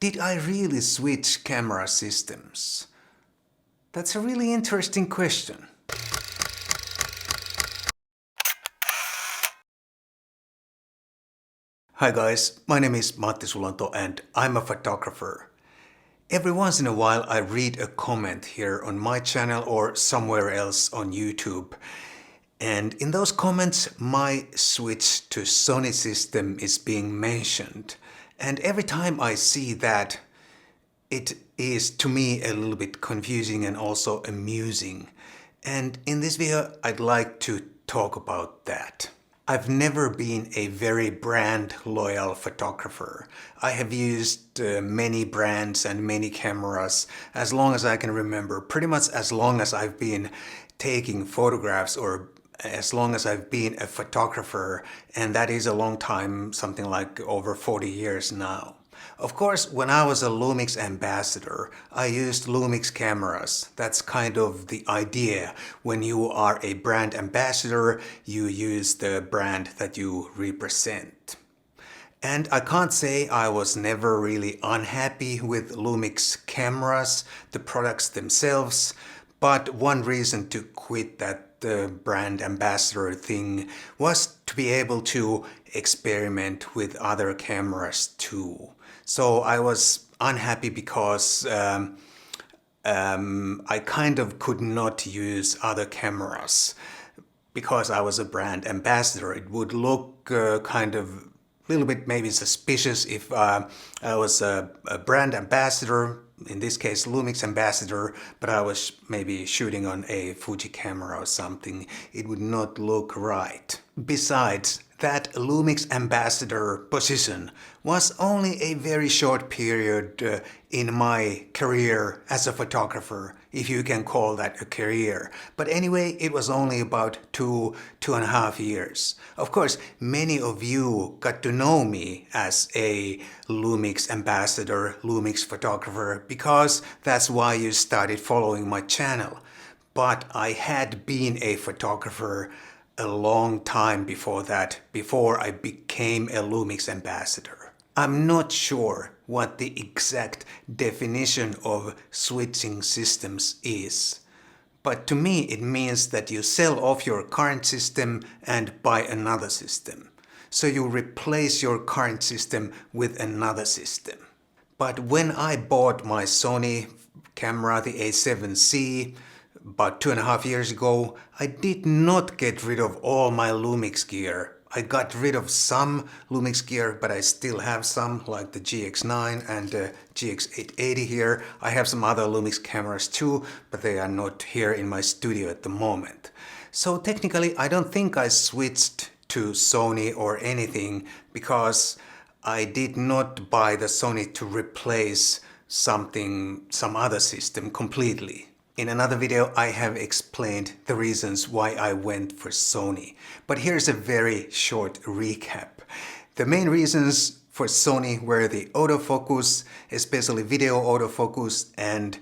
Did I really switch camera systems? That's a really interesting question. Hi guys, my name is Matti Sulanto and I'm a photographer. Every once in a while I read a comment here on my channel or somewhere else on YouTube. And in those comments my switch to Sony system is being mentioned. And every time I see that, it is to me a little bit confusing and also amusing. And in this video I'd like to talk about that. I've never been a very brand loyal photographer. I have used many brands and many cameras as long as I can remember, pretty much as long as I've been taking photographs or as long as I've been a photographer, and that is a long time, something like over 40 years now. Of course, when I was a Lumix ambassador, I used Lumix cameras. That's kind of the idea. When you are a brand ambassador, you use the brand that you represent. And I can't say I was never really unhappy with Lumix cameras, the products themselves, but one reason to quit that brand ambassador thing was to be able to experiment with other cameras too. So I was unhappy because I kind of could not use other cameras because I was a brand ambassador. It would look kind of a little bit maybe suspicious if I was a brand ambassador, in this case Lumix ambassador, but I was maybe shooting on a Fuji camera or something. It would not look right. Besides, that Lumix ambassador position was only a very short period in my career as a photographer, if you can call that a career. But anyway, it was only about two and a half years. Of course, many of you got to know me as a Lumix ambassador, Lumix photographer, because that's why you started following my channel. But I had been a photographer a long time before that, before I became a Lumix ambassador. I'm not sure what the exact definition of switching systems is, but to me it means that you sell off your current system and buy another system. So you replace your current system with another system. But when I bought my Sony camera, the A7C, about 2.5 years ago, I did not get rid of all my Lumix gear. I got rid of some Lumix gear, but I still have some, like the GX9 and the GX880 here. I have some other Lumix cameras too, but they are not here in my studio at the moment. So technically, I don't think I switched to Sony or anything, because I did not buy the Sony to replace some other system completely. In another video I have explained the reasons why I went for Sony, but here's a very short recap. The main reasons for Sony were the autofocus, especially video autofocus, and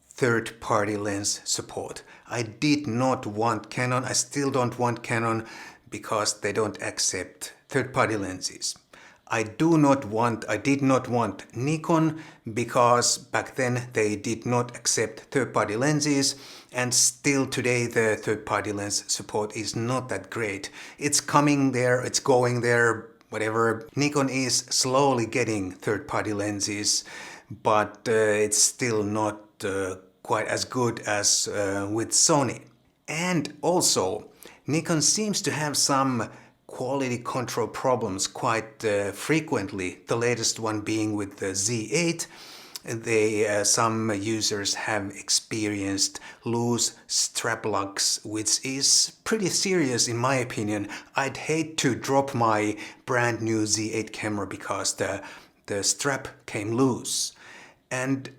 third-party lens support. I did not want Canon, I still don't want Canon, because they don't accept third-party lenses. I did not want Nikon, because back then they did not accept third-party lenses, and still today the third-party lens support is not that great. It's coming there, it's going there, whatever. Nikon is slowly getting third-party lenses, but it's still not quite as good as with Sony. And also, Nikon seems to have some quality control problems quite frequently, the latest one being with the Z8. Some users have experienced loose strap locks, which is pretty serious in my opinion. I'd hate to drop my brand new Z8 camera because the strap came loose. And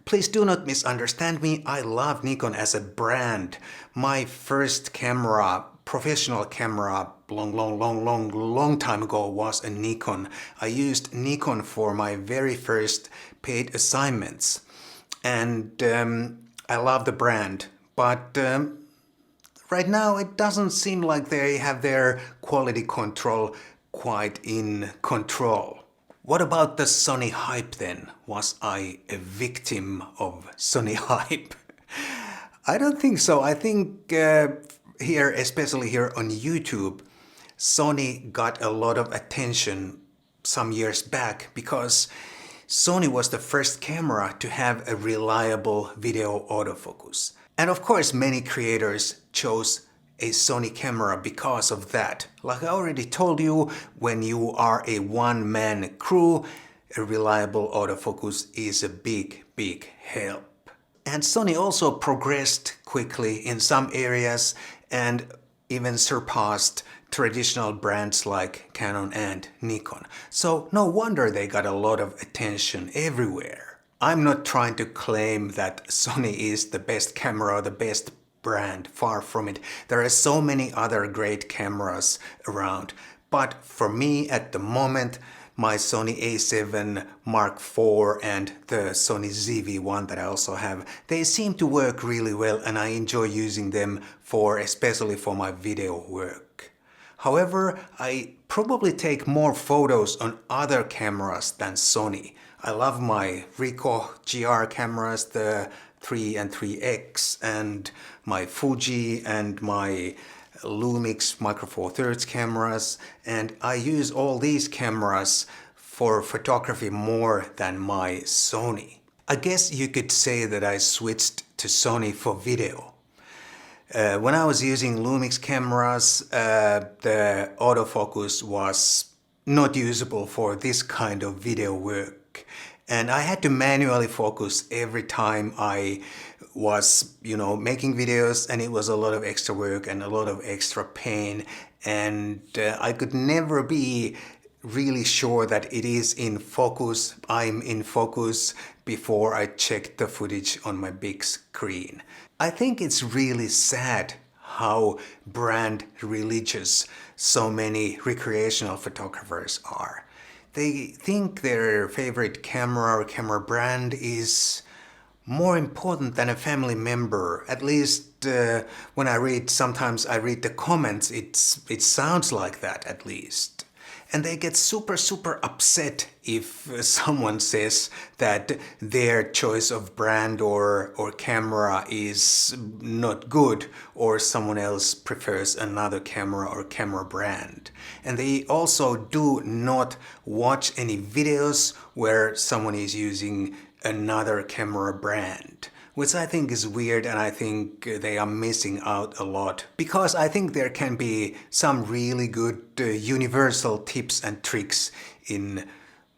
please do not misunderstand me, I love Nikon as a brand. My first camera, professional camera, long time ago was a Nikon. I used Nikon for my very first paid assignments, and I love the brand, but right now it doesn't seem like they have their quality control quite in control. What about the Sony hype then? Was I a victim of Sony hype? I don't think so. I think here, especially here on YouTube, Sony got a lot of attention some years back because Sony was the first camera to have a reliable video autofocus. And of course, many creators chose a Sony camera because of that. Like I already told you, when you are a one-man crew, a reliable autofocus is a big, big help. And Sony also progressed quickly in some areas and even surpassed traditional brands like Canon and Nikon. So no wonder they got a lot of attention everywhere. I'm not trying to claim that Sony is the best camera or the best brand, far from it. There are so many other great cameras around. But for me at the moment, my Sony a7 Mark IV and the Sony ZV-1 that I also have, they seem to work really well and I enjoy using them especially for my video work. However, I probably take more photos on other cameras than Sony. I love my Ricoh GR cameras, the 3 and 3X, and my Fuji and my Lumix Micro Four Thirds cameras, and I use all these cameras for photography more than my Sony. I guess you could say that I switched to Sony for video. When I was using Lumix cameras, the autofocus was not usable for this kind of video work. And I had to manually focus every time I was, making videos, and it was a lot of extra work and a lot of extra pain. And I could never be really sure that it is in focus, I'm in focus, before I checked the footage on my big screen. I think it's really sad how brand religious so many recreational photographers are. They think their favorite camera or camera brand is more important than a family member. At least when sometimes I read the comments, it sounds like that at least. And they get super, super upset if someone says that their choice of brand or camera is not good, or someone else prefers another camera or camera brand. And they also do not watch any videos where someone is using another camera brand, which I think is weird, and I think they are missing out a lot, because I think there can be some really good universal tips and tricks in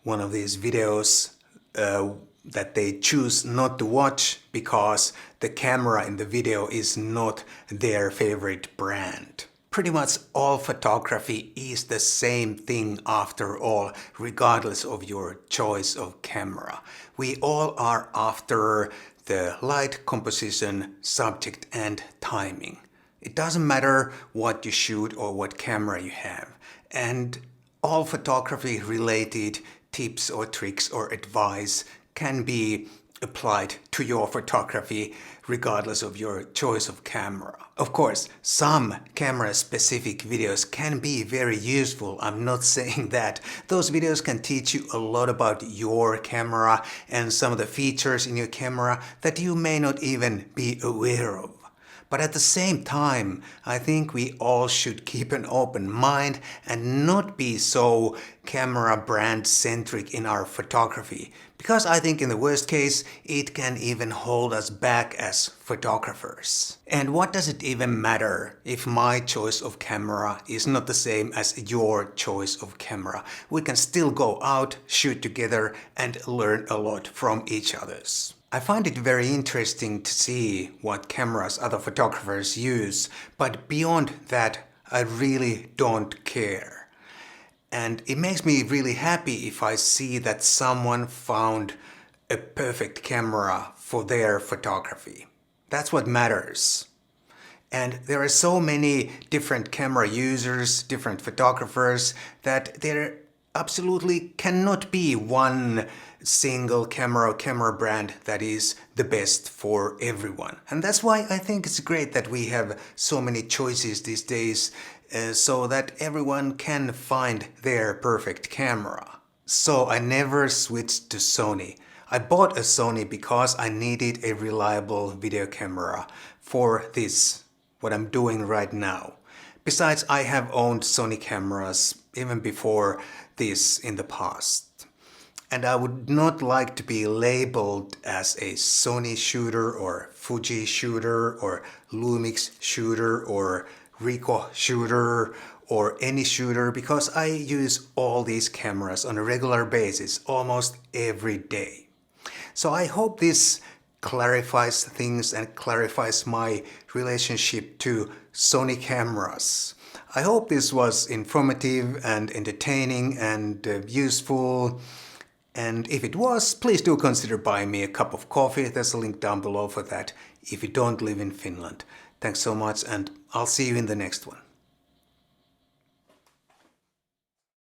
one of these videos that they choose not to watch because the camera in the video is not their favorite brand. Pretty much all photography is the same thing after all, regardless of your choice of camera. We all are after the light, composition, subject and timing. It doesn't matter what you shoot or what camera you have. And all photography related tips or tricks or advice can be applied to your photography regardless of your choice of camera. Of course, some camera-specific videos can be very useful. I'm not saying that. Those videos can teach you a lot about your camera and some of the features in your camera that you may not even be aware of. But at the same time, I think we all should keep an open mind and not be so camera brand centric in our photography, because I think in the worst case, it can even hold us back as photographers. And what does it even matter if my choice of camera is not the same as your choice of camera? We can still go out, shoot together and learn a lot from each other's. I find it very interesting to see what cameras other photographers use, but beyond that, I really don't care. And it makes me really happy if I see that someone found a perfect camera for their photography. That's what matters. And there are so many different camera users, different photographers, that there absolutely cannot be one single camera or camera brand that is the best for everyone. And that's why I think it's great that we have so many choices these days so that everyone can find their perfect camera. So I never switched to Sony. I bought a Sony because I needed a reliable video camera for this, what I'm doing right now. Besides, I have owned Sony cameras even before this in the past. And I would not like to be labeled as a Sony shooter or Fuji shooter or Lumix shooter or Ricoh shooter or any shooter because I use all these cameras on a regular basis almost every day. So I hope this clarifies things and clarifies my relationship to Sony cameras. I hope this was informative and entertaining and useful. And if it was, please do consider buying me a cup of coffee. There's a link down below for that if you don't live in Finland. Thanks so much, and I'll see you in the next one.